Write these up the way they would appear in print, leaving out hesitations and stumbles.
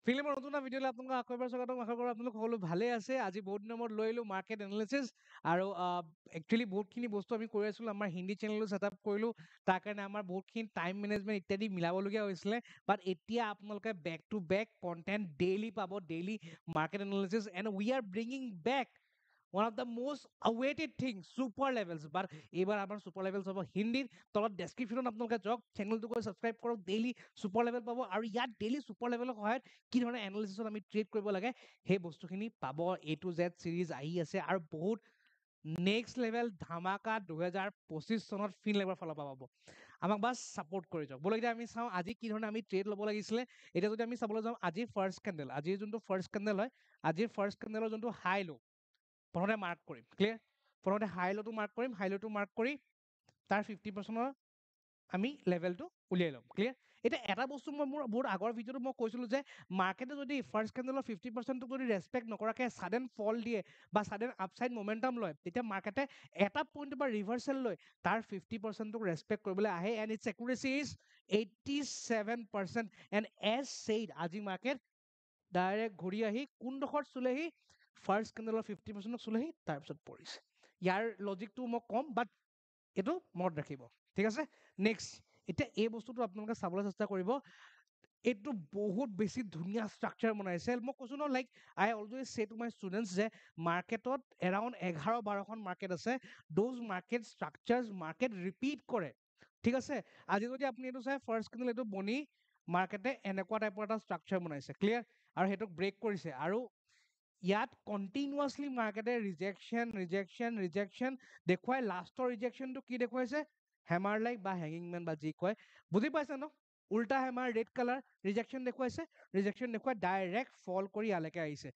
ফিল্মৰ নতুন এটা ভিডিঅ'লৈ আপোনালোকক আকৌ এবাৰ স্বাগতম। আশা কৰোঁ আপোনালোক সকলো ভালে আছে। আজি বহুত দিনৰ মূৰত লৈ আহিলোঁ মাৰ্কেট এনালিচিছ আৰু একচুৱেলি বহুতখিনি বস্তু আমি কৰি আছিলোঁ। আমাৰ হিন্দী চেনেলো ছেটআপ কৰিলোঁ। তাৰ কাৰণে আমাৰ বহুতখিনি টাইম মেনেজমেণ্ট ইত্যাদি মিলাবলগীয়া হৈছিলে। বাট এতিয়া আপোনালোকে back to back content daily পাব, daily market analysis and we are bringing back one of the most awaited things, super levels. But এইবাৰ আমাৰ super levels হ'ব হিন্দীত। তলত ডেছক্ৰিপশ্যনত আপোনালোকে যাওক, চেনেলটো গৈ ছাবস্ক্ৰাইব কৰক, ডেইলি super level পাব। আৰু ইয়াত ডেইলি super level সহায়ত কি ধৰণে এনালিচিছত আমি ট্ৰেড কৰিব লাগে সেই বস্তুখিনি পাব। A to Z চিৰিজ আহি আছে আৰু বহুত নেক্সট লেভেল ধামাকা 2025 চনত ফিন লেভেলৰ ফালৰ পৰা পাব। আমাক বাছ ছাপোৰ্ট কৰি যাওক। ব'লক এতিয়া আমি চাওঁ আজি কি ধৰণে আমি ট্ৰেড ল'ব লাগিছিলে। এতিয়া যদি আমি চাবলৈ যাওঁ আজিৰ ফাৰ্ষ্ট কেণ্ডেল, আজিৰ যোনটো ফাৰ্ষ্ট কেণ্ডেল হয়, আজিৰ ফাৰ্ষ্ট কেণ্ডেলৰ যোনটো হাই ল' প্ৰথমতে মাৰ্ক কৰিম। ক্লিয়াৰ? প্ৰথমতে হাই ল'টো মাৰ্ক কৰিম, হাই ল'টো মাৰ্ক কৰি তাৰ 50%ৰ আমি লেভেলটো উলিয়াই ল'ম। ক্লিয়াৰ? এতিয়া এটা বস্তু মই মোৰ বহুত আগৰ ভিডিঅ'টো মই কৈছিলোঁ যে মাৰ্কেটে যদি ফাৰ্ষ্ট কেণ্ডেলৰ 50%টোক যদি ৰেচপেক্ট নকৰাকৈ ছাডেন ফল দিয়ে বা ছাডেন আপছাইড মমেণ্টাম লয়, তেতিয়া মাৰ্কেটে এটা পইণ্ট বা ৰিভাৰ্চেল লৈ তাৰ 50%টোক ৰেচপেক্ট কৰিবলৈ আহে and it's accuracy is 87%। And as said আজি মাৰ্কেট ডাইৰেক্ট ঘূৰি আহি কোনডোখৰত চুলেহি, ফাৰ্ষ্ট কেণ্ডেলৰ 50%ক চুলেহি, তাৰপিছত পৰিছে। ইয়াৰ লজিকটো মই ক'ম, বাট এইটো মনত ৰাখিব। ঠিক আছে? নেক্সট, এতিয়া এই বস্তুটো আপোনালোকে চাবলৈ চেষ্টা কৰিব। এইটো বহুত বেছি ধুনীয়া ষ্ট্ৰাকচাৰ বনাইছে। মই কৈছো ন, লাইক আই অলৱেজ চে টু মাই ষ্টুডেণ্টছ যে মাৰ্কেটত এৰাউণ্ড 11-12খন মাৰ্কেট আছে। Those market structures market repeat কৰে। ঠিক আছে? আজি যদি আপুনি এইটো চাই ফাৰ্ষ্ট কেণ্ডেল এইটো বনি মাৰ্কেটে এনেকুৱা টাইপৰ এটা ষ্ট্ৰাকচাৰ বনাইছে। ক্লিয়াৰ? আৰু সেইটোক ব্ৰেক কৰিছে আৰু ইয়াত কণ্টিনিউৱাছলি মাৰ্কেটে ৰিজেকশ্যন দেখুৱাই লাষ্টৰ ৰিজেকশ্যনটো কি দেখুৱাইছে? হেমাৰ লাইক বা হেঙিং মেন বা যি কয়, বুজি পাইছে ন? উল্টা হেমাৰ ৰেড কালাৰ ৰিজেকশ্যন দেখুৱাইছে, ৰিজেকশ্যন দেখুৱাই ডাইৰেক্ট ফল কৰি ইয়ালৈকে আহিছে।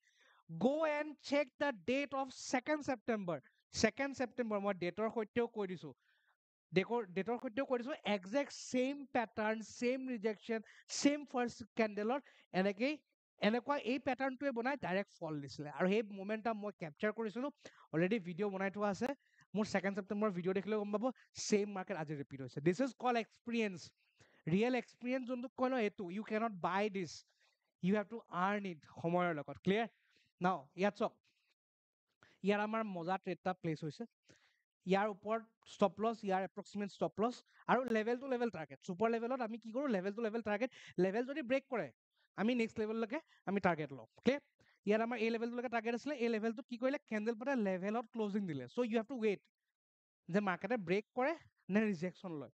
Go and check the date of 2 September. 2 September মই ডেটৰ সৈতেও কৈ দিছোঁ। ডেটৰ সৈতেও কৈ দিছোঁ, exact same pattern, same rejection, same first কেণ্ডেলত এনেকুৱা এই পেটাৰ্ণটোৱে বনাই ডাইৰেক্ট ফল দিছিলে। আৰু সেই মমেণ্টাম মই কেপচাৰ কৰিছিলোঁ, অলৰেডি ভিডিঅ' বনাই থোৱা আছে। মোৰ 2 ছেপ্টেম্বৰ ভিডিঅ' দেখিলে গম পাব ছেইম মাৰ্কেট আজি ৰিপিট হৈছে। This is call experience. Real experience যোনটোক কয় ন, এইটো you can't buy this, you have to earn it সময়ৰ লগত। ক্লিয়াৰ? নাও ইয়াত চাওক, ইয়াৰ আমাৰ মজা ট্ৰেড এটা প্লেচ হৈছে। ইয়াৰ ওপৰত ষ্টপ লছ, ইয়াৰ এপ্ৰক্সিমেট ষ্টপ লছ আৰু level to level target. Super লেভেলত আমি কি কৰোঁ? Level to level target. Level যদি ব্ৰেক কৰে আমি নেক্সট লেভেললৈকে আমি টাৰ্গেট লওঁ। ক্লিয়াৰ? ইয়াত আমাৰ এই লেভেলটোলৈকে টাৰ্গেট আছিলে, এই লেভেলটোত কি কৰিলে? কেণ্ডেল পতে লেভেলত ক্লজিং দিলে। চ' ইউ হেভ টু ৱেইট যে মাৰ্কেটে ব্ৰেক কৰে নে ৰিজেকশ্যন লয়।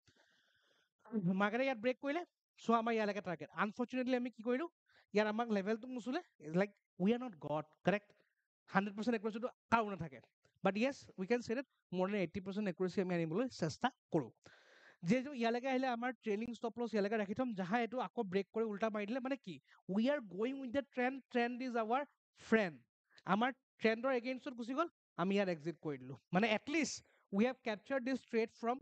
মাৰ্কেটে ইয়াত ব্ৰেক কৰিলে, চ' আমাৰ ইয়ালৈকে টাৰ্গেট। আনফৰ্চুনেটলি আমি কি কৰিলোঁ? ইয়াত আমাক লেভেলটো নুচুলে, like we are not God, correct? 100% একুৰেচিটো কাৰো নাথাকে। বাট য়েছ, উই কেন চে ডেট মোৰ দেন 80% একুৰেচি আমি আনিবলৈ চেষ্টা কৰোঁ। যিহেতু ইয়ালৈকে আহিলে আমাৰ ট্ৰেইলিং ষ্টপ লছ ইয়ালৈকে ৰাখি থ'ম। যাহা এইটো আকৌ ব্ৰেক কৰি উল্টা মাৰি দিলে মানে কি? We are going with the trend, trend is our friend. আমাৰ ট্ৰেণ্ডৰ এগেইনষ্টত গুচি গ'ল, আমি ইয়াত এক্সিট কৰি দিলোঁ। মানে at least we have captured this trade from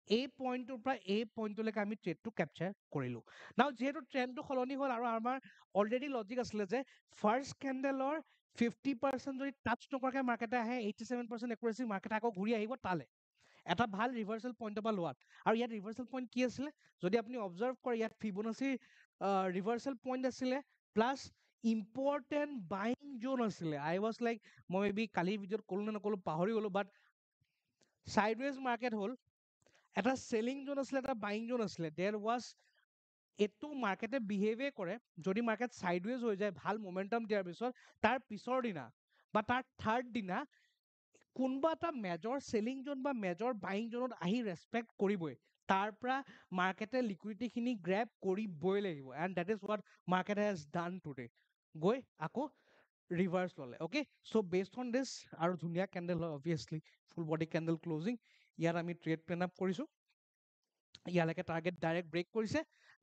এই পইণ্টটোৰ পৰা এই পইণ্টলৈকে আমি ট্ৰেডটো কেপচাৰ কৰিলোঁ। নাও যিহেতু ট্ৰেণ্ডটো সলনি হ'ল আৰু আমাৰ অলৰেডি লজিক আছিলে যে ফাৰ্ষ্ট কেণ্ডেলৰ 50% যদি টাচ নকৰাকৈ মাৰ্কেটে আহে, 87% একুৰেচি, মাৰ্কেটে আকৌ ঘূৰি আহিব তালে এটা ভাল ৰিভাৰ্চেল পইণ্টৰ পৰা লোৱাত। আৰু ইয়াত ৰিভাৰ্চেল পইণ্ট কি আছিলে? যদি আপুনি অবজাৰ্ভ কৰে, ইয়াত ফিবনাচি ৰিভাৰ্চেল পইণ্ট আছিলে, প্লাছ ইম্পৰ্টেণ্ট বাইং জোন আছিলে। আই ৱাজ লাইক, মই মে বি কালিৰ ভিডিঅ'ত ক'লো নে নক'লো পাহৰি গ'লো, বাট চাইডৱেজ মাৰ্কেট হ'ল, এটা চেলিং জোন আছিলে, এটা বাইং জোন আছিলে। দেৰ ৱাজ এইটো মাৰ্কেটে বিহেভে কৰে যদি মাৰ্কেট চাইডৱেজ হৈ যায় ভাল মমেণ্টাম দিয়াৰ পিছত, তাৰ পিছৰ দিনা বা তাৰ থাৰ্ড দিনা কোনোবা এটা মেজৰ চেলিং জোন বা মেজৰ বাইং জোনত আহি ৰেচপেক্ট কৰিবই। তাৰ পৰা মাৰ্কেটে লিকুইডিটিখিনি গ্ৰেব কৰিবই লাগিব। And that is what market has done today. গৈ আকৌ ৰিভাৰ্চ ল'লে। অ'কে, চ' বেছড অন দিছ, আৰু ধুনীয়া কেণ্ডেল হয় obviously, full body candle closing. ইয়াত আমি ট্ৰেড প্লেন আপ কৰিছোঁ। ইয়ালৈকে টাৰ্গেট ডাইৰেক্ট ব্ৰেক কৰিছে,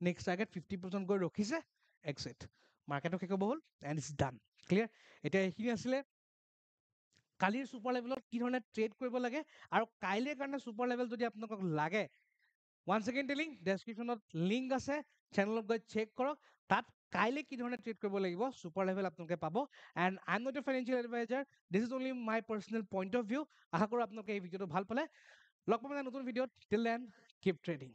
নেক্সট টাৰ্গেট 50% গৈ ৰখিছে, এক্সিট। মাৰ্কেটক শেষ হ'ব হ'ল এণ্ড ইটছ ডান। ক্লিয়াৰ? এতিয়া এইখিনি আছিলে কালিৰ ছুপাৰ লেভেলত কি ধৰণে ট্ৰেড কৰিব লাগে, আৰু কাইলৈৰ কাৰণে ছুপাৰ লেভেল যদি আপোনালোকক লাগে, ওৱান ছেকেণ্ড টেলিং, ডেছক্ৰিপশ্যনত লিংক আছে, চেনেলত গৈ চেক কৰক। তাত কাইলৈ কি ধৰণে ট্ৰেড কৰিব লাগিব ছুপাৰ লেভেল আপোনালোকে পাব। And I am not a financial adviser, this is only my personal point of view. আশা কৰোঁ আপোনালোকে এই ভিডিঅ'টো ভাল পালে। লগ পাম এটা নতুন ভিডিঅ'ত। Till then, keep trading.